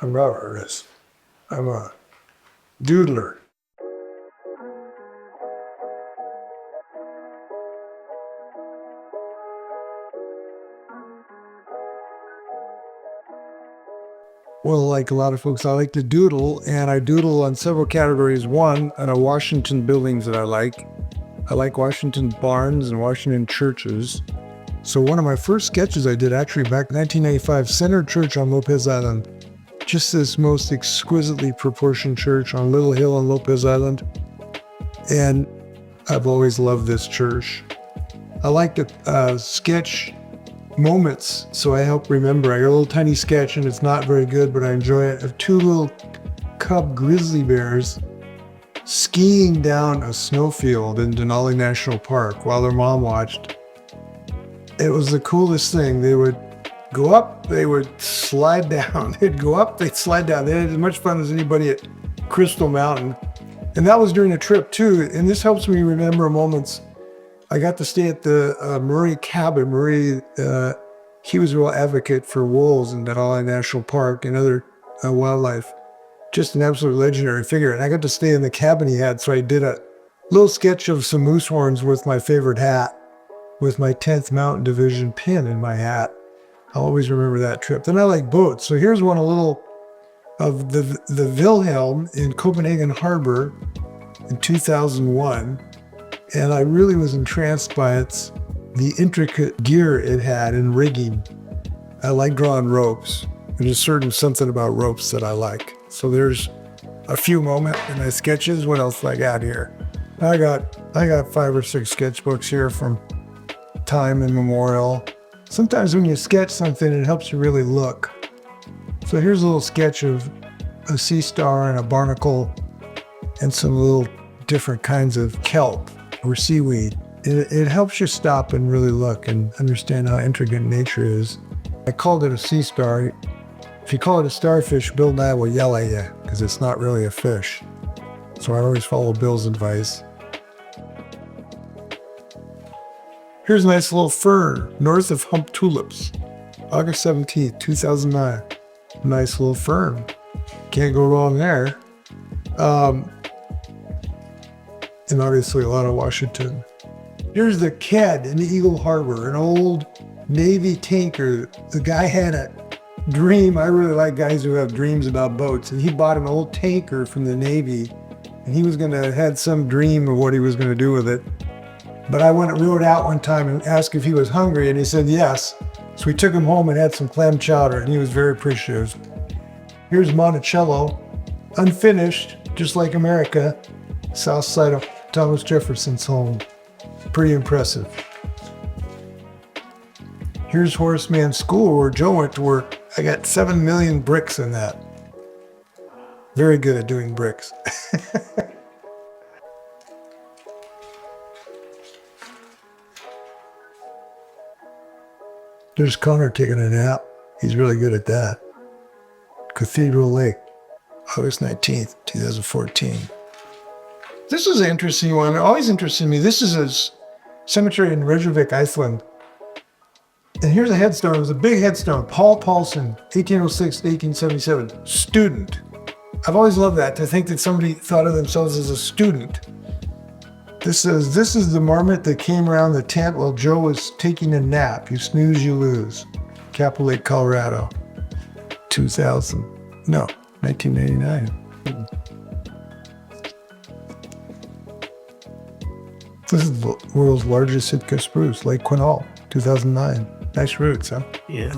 I'm not an artist. I'm a doodler. Well, like a lot of folks, I like to doodle, and I doodle on several categories. One, Washington buildings that I like. I like Washington barns and Washington churches. So one of my first sketches I did actually back in 1995, Center Church on Lopez Island. Just this most exquisitely proportioned church on Little Hill on Lopez Island. And I've always loved this church. I like to sketch moments, so I help remember. I got a little tiny sketch, and it's not very good, but I enjoy it, of two little cub grizzly bears skiing down a snowfield in Denali National Park while their mom watched. It was the coolest thing. They would go up, they would slide down. They'd go up, they'd slide down. They had as much fun as anybody at Crystal Mountain. And that was during a trip too, and this helps me remember moments. I got to stay at the Murray cabin. Murray, he was a real advocate for wolves in Denali National Park and other wildlife. Just an absolute legendary figure. And I got to stay in the cabin he had, so I did a little sketch of some moose horns with my favorite hat, with my 10th Mountain Division pin in my hat. I'll always remember that trip. Then I like boats. So here's one a little of the Wilhelm in Copenhagen Harbor in 2001. And I really was entranced by the intricate gear it had in rigging. I like drawing ropes. There's something about ropes that I like. So there's a few moments in my sketches. What else I got here? I got 5 or 6 sketchbooks here from time immemorial. Sometimes when you sketch something, it helps you really look. So here's a little sketch of a sea star and a barnacle and some little different kinds of kelp or seaweed. It helps you stop and really look and understand how intricate nature is. I called it a sea star. If you call it a starfish, Bill and I will yell at you because it's not really a fish. So I always follow Bill's advice. Here's a nice little fern north of Hump Tulips, August 17th, 2009. Nice little fern. Can't go wrong there. And obviously a lot of Washington. Here's the Ked in Eagle Harbor, an old Navy tanker. The guy had a dream. I really like guys who have dreams about boats. And he bought an old tanker from the Navy, and he was had some dream of what he was going to do with it. But I went and rode out one time and asked if he was hungry, and he said yes. So we took him home and had some clam chowder, and he was very appreciative. Here's Monticello, unfinished, just like America, south side of Thomas Jefferson's home. Pretty impressive. Here's Horace Mann School, where Joe went to work. I got 7 million bricks in that. Very good at doing bricks. There's Connor taking a nap. He's really good at that. Cathedral Lake, August 19th, 2014. This is an interesting one. It always interested me. This is a cemetery in Reykjavik, Iceland. And here's a headstone. It was a big headstone. Paul Paulson, 1806 to 1877, student. I've always loved that, to think that somebody thought of themselves as a student. This is the marmot that came around the tent while Joe was taking a nap. You snooze, you lose. Capitol Lake, Colorado, 1989. This is the world's largest Sitka spruce, Lake Quinault, 2009. Nice roots, huh? Yeah.